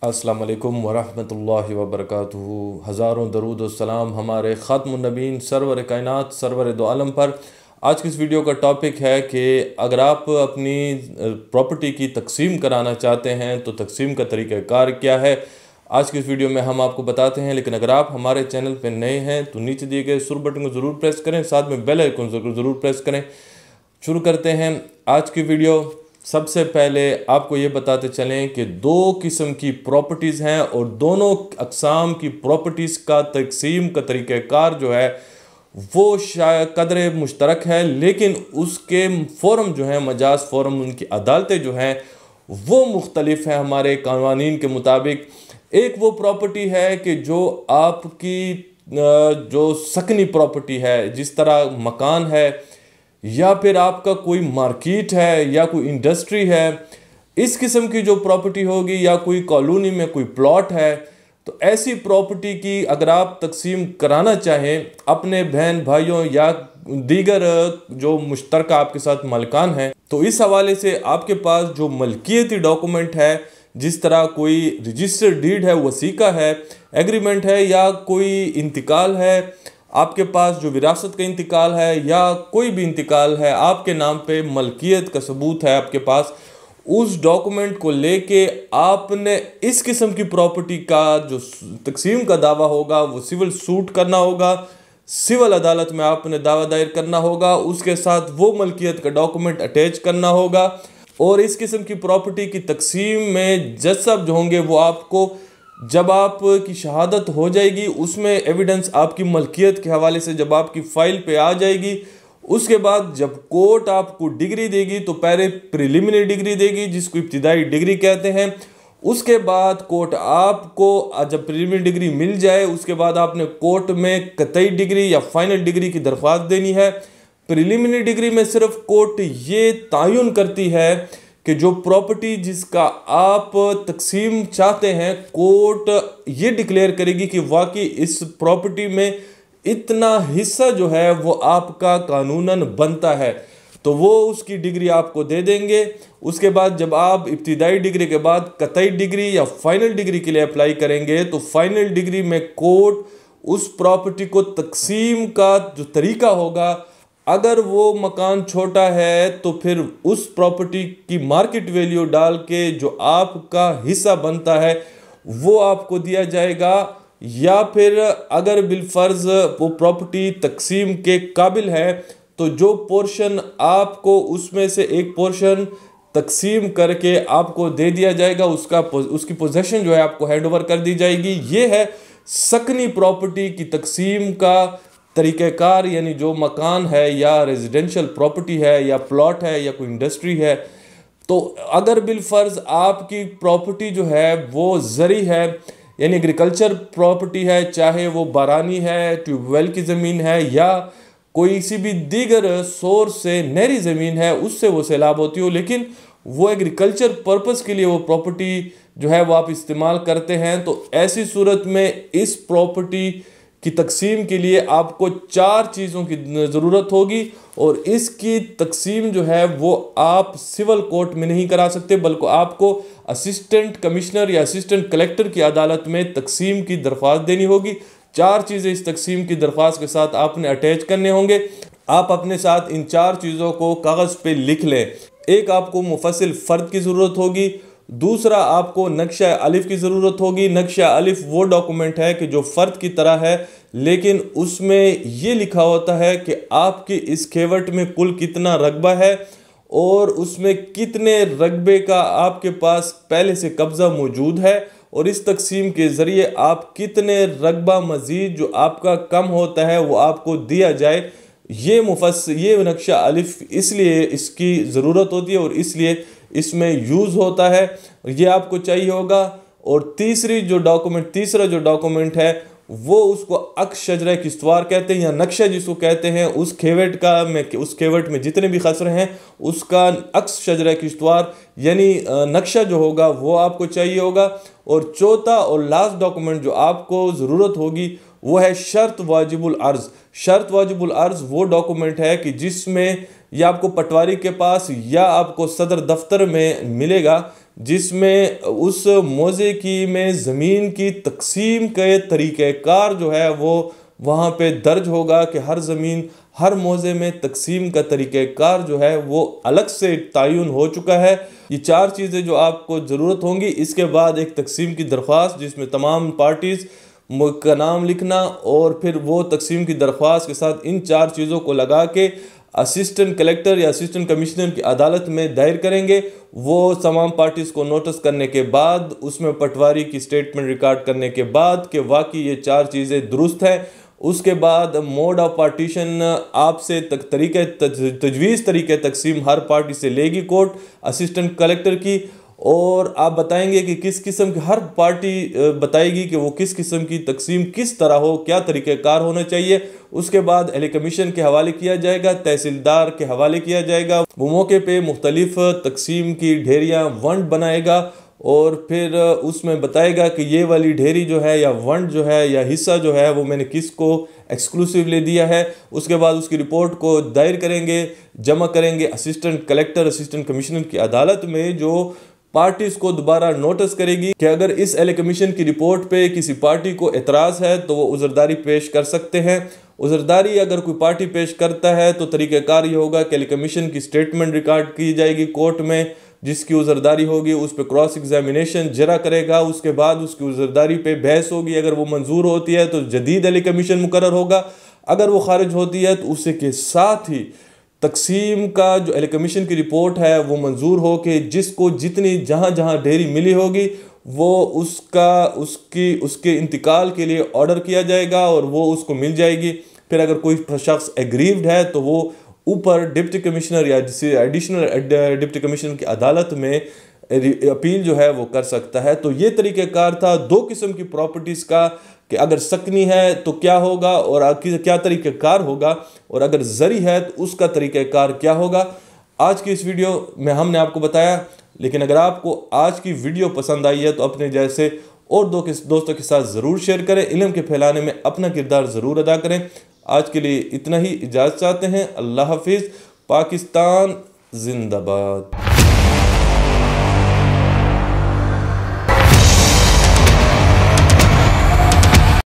अस्सलाम वालेकुम वरहमतुल्लाहि वबरकातुहू। हज़ारों दरूद व सलाम हमारे ख़ातमुन नबीन सरवर कायनात सरवर दो आलम पर। आज की इस वीडियो का टॉपिक है कि अगर आप अपनी प्रॉपर्टी की तकसीम कराना चाहते हैं तो तकसीम का तरीक़ाकार क्या है, आज की इस वीडियो में हम आपको बताते हैं। लेकिन अगर आप हमारे चैनल पर नए हैं तो नीचे दिए गए सुर बटन को ज़रूर प्रेस करें, साथ में बेल आइकन को ज़रूर प्रेस करें। शुरू करते हैं आज की वीडियो। सबसे पहले आपको ये बताते चलें कि दो किस्म की प्रॉपर्टीज़ हैं और दोनों अक़साम की प्रॉपर्टीज़ का तकसीम का तरीक़ाकार जो है वो शायद कदर मुश्तरक है, लेकिन उसके फ़ोरम जो हैं, मजाज फ़ोरम, उनकी अदालतें जो हैं वो मुख्तलिफ हैं हमारे कानून के मुताबिक। एक वो प्रॉपर्टी है कि जो आपकी जो सकनी प्रॉपर्टी है, जिस तरह मकान है या फिर आपका कोई मार्केट है या कोई इंडस्ट्री है, इस किस्म की जो प्रॉपर्टी होगी, या कोई कॉलोनी में कोई प्लॉट है, तो ऐसी प्रॉपर्टी की अगर आप तकसीम कराना चाहें अपने बहन भाइयों या दीगर जो मुश्तरका आपके साथ मालिकान हैं, तो इस हवाले से आपके पास जो मलकियती डॉक्यूमेंट है, जिस तरह कोई रजिस्टर्ड डीड है, वसीका है, एग्रीमेंट है, या कोई इंतकाल है, आपके पास जो विरासत का इंतकाल है या कोई भी इंतकाल है, आपके नाम पे मलकियत का सबूत है आपके पास, उस डॉक्यूमेंट को लेके आपने इस किस्म की प्रॉपर्टी का जो तकसीम का दावा होगा वो सिविल सूट करना होगा, सिविल अदालत में आपने दावा दायर करना होगा, उसके साथ वो मलकियत का डॉक्यूमेंट अटैच करना होगा। और इस किस्म की प्रॉपर्टी की तकसीम में जज साहब जो होंगे वो आपको, जब आपकी शहादत हो जाएगी, उसमें एविडेंस आपकी मलकियत के हवाले से जब आपकी फ़ाइल पे आ जाएगी, उसके बाद जब कोर्ट आपको डिग्री देगी तो पहले प्रिलिमिनरी डिग्री देगी जिसको इब्तिदाई डिग्री कहते हैं। उसके बाद कोर्ट आपको जब प्रिलिमिनरी डिग्री मिल जाए उसके बाद आपने कोर्ट में कतई डिग्री या फाइनल डिग्री की दरख्वास्त देनी है। प्रिलिमिनरी डिग्री में सिर्फ कोर्ट ये तयन करती है कि जो प्रॉपर्टी जिसका आप तकसीम चाहते हैं, कोर्ट ये डिक्लेयर करेगी कि वाकई इस प्रॉपर्टी में इतना हिस्सा जो है वो आपका कानूनन बनता है, तो वो उसकी डिग्री आपको दे देंगे। उसके बाद जब आप इब्तिदाई डिग्री के बाद कतई डिग्री या फाइनल डिग्री के लिए अप्लाई करेंगे तो फाइनल डिग्री में कोर्ट उस प्रॉपर्टी को तकसीम का जो तरीका होगा, अगर वो मकान छोटा है तो फिर उस प्रॉपर्टी की मार्केट वैल्यू डाल के जो आपका हिस्सा बनता है वो आपको दिया जाएगा, या फिर अगर बिलफर्ज वो प्रॉपर्टी तकसीम के काबिल है तो जो पोर्शन आपको उसमें से एक पोर्शन तकसीम करके आपको दे दिया जाएगा, उसकी पोजेशन जो है आपको हैंड ओवर कर दी जाएगी। ये है सकनी प्रॉपर्टी की तकसीम का तरीक़ाकार, यानी जो मकान है या रेजिडेंशियल प्रॉपर्टी है या प्लॉट है या कोई इंडस्ट्री है। तो अगर बिलफर्ज आपकी प्रॉपर्टी जो है वो ज़री है, यानी एग्रीकल्चर प्रॉपर्टी है, चाहे वो बारानी है, ट्यूबवेल की ज़मीन है, या कोई किसी भी दीगर सोर्स से नहरी ज़मीन है, उससे वो सैलाब होती हो, लेकिन वो एग्रीकल्चर पर्पज़ के लिए वो प्रॉपर्टी जो है वो आप इस्तेमाल करते हैं, तो ऐसी सूरत में इस प्रॉपर्टी की तकसीम के लिए आपको 4 चीज़ों की ज़रूरत होगी। और इसकी तकसीम जो है वो आप सिविल कोर्ट में नहीं करा सकते, बल्कि आपको असिस्टेंट कमिश्नर या असिस्टेंट कलेक्टर की अदालत में तकसीम की दरख्वास्त देनी होगी। 4 चीज़ें इस तकसीम की दरख्वास्त के साथ आपने अटैच करने होंगे। आप अपने साथ इन 4 चीज़ों को कागज़ पे लिख लें। एक, आपको मुफस्सिल फ़र्द की ज़रूरत होगी। दूसरा, आपको नक्शा अलिफ की ज़रूरत होगी। नक्शा अलिफ वो डॉक्यूमेंट है कि जो फ़र्द की तरह है, लेकिन उसमें ये लिखा होता है कि आपकी इस खेवट में कुल कितना रकबा है और उसमें कितने रकबे का आपके पास पहले से कब्ज़ा मौजूद है, और इस तकसीम के ज़रिए आप कितने रकबा मज़ीद जो आपका कम होता है वो आपको दिया जाए। ये नक्शा अलिफ इसलिए इसकी ज़रूरत होती है और इसलिए इसमें यूज़ होता है, ये आपको चाहिए होगा। और तीसरा जो डॉक्यूमेंट है वो उसको अक्स शजरा किश्तवार कहते हैं, या नक्शा जिसको कहते हैं, उस खेवट में जितने भी खसरे हैं उसका अक्स शजरा किश्तवार यानी नक्शा जो होगा वो आपको चाहिए होगा। और चौथा और लास्ट डॉक्यूमेंट जो आपको ज़रूरत होगी वो है शर्त वाजिबुल अर्ज़। शर्त वाजिबुल अर्ज़ वो डॉक्यूमेंट है कि जिसमें या आपको पटवारी के पास या आपको सदर दफ्तर में मिलेगा, जिसमें उस मौजे की में ज़मीन की तकसीम के तरीक़ेकार जो है वो वहाँ पे दर्ज होगा कि हर ज़मीन हर मौजे में तकसीम का तरीक़ेकार जो है वो अलग से तयन हो चुका है। ये 4 चीज़ें जो आपको ज़रूरत होंगी। इसके बाद एक तकसीम की दरख्वास्त जिसमें तमाम पार्टीज़ का नाम लिखना, और फिर वो तकसीम की दरख्वास्त के साथ इन 4 चीज़ों को लगा के असिस्टेंट कलेक्टर या असिस्टेंट कमिश्नर की अदालत में दायर करेंगे। वो तमाम पार्टीज़ को नोटिस करने के बाद उसमें पटवारी की स्टेटमेंट रिकॉर्ड करने के बाद कि वाकई ये 4 चीज़ें दुरुस्त हैं, उसके बाद मोड ऑफ पार्टीशन आपसे तजवीज़ तरीके तकसीम हर पार्टी से लेगी कोर्ट असिस्टेंट कलेक्टर की, और आप बताएंगे कि किस किस्म की हर पार्टी बताएगी कि वो किस किस्म की तकसीम किस तरह हो, क्या तरीक़ेकार होना चाहिए। उसके बाद एहले कमीशन के हवाले किया जाएगा, तहसीलदार के हवाले किया जाएगा। वो मौके पे मुख्तलिफ तकसीम की ढेरियाँ वंड बनाएगा और फिर उसमें बताएगा कि ये वाली ढेरी जो है या वंड जो है या हिस्सा जो है वो मैंने किसको एक्सक्लूसिवली दिया है। उसके बाद उसकी रिपोर्ट को दायर करेंगे, जमा करेंगे असिस्टेंट कलेक्टर असिस्टेंट कमिश्नर की अदालत में, जो पार्टीज को दोबारा नोटिस करेगी कि अगर इस एहले कमीशन की रिपोर्ट पे किसी पार्टी को एतराज़ है तो वो उज़रदारी पेश कर सकते हैं। उज़रदारी अगर कोई पार्टी पेश करता है तो तरीक़ेकार ये होगा कि एहले कमीशन की स्टेटमेंट रिकॉर्ड की जाएगी कोर्ट में, जिसकी उज़रदारी होगी उस पर क्रॉस एग्जामिनेशन जरा करेगा, उसके बाद उसकी उज़रदारी पे बहस होगी। अगर वो मंजूर होती है तो जदीद एहले कमीशन मुकर्रर होगा, अगर वो खारिज होती है तो उसी के साथ ही तकसीम का जो एहले कमीशन की रिपोर्ट है वो मंजूर हो कि जिसको जितनी जहाँ जहाँ ढेरी मिली होगी वो उसके इंतकाल के लिए ऑर्डर किया जाएगा और वो उसको मिल जाएगी। फिर अगर कोई शख्स एग्रीव्ड है तो वो ऊपर डिप्टी कमिश्नर या एडिशनल डिप्टी कमिश्नर की अदालत में अपील जो है वो कर सकता है। तो ये तरीक़ेकार था 2 किस्म की प्रॉपर्टीज़ का कि अगर सकनी है तो क्या होगा और क्या तरीक़ेकार होगा, और अगर जरी है तो उसका तरीक़ेकार क्या होगा। आज की इस वीडियो में हमने आपको बताया, लेकिन अगर आपको आज की वीडियो पसंद आई है तो अपने जैसे और दोस्तों के साथ ज़रूर शेयर करें। इल्म के फैलाने में अपना किरदार ज़रूर अदा करें। आज के लिए इतना ही, इजाज़त चाहते हैं। अल्लाह हाफिज़। पाकिस्तान जिंदाबाद।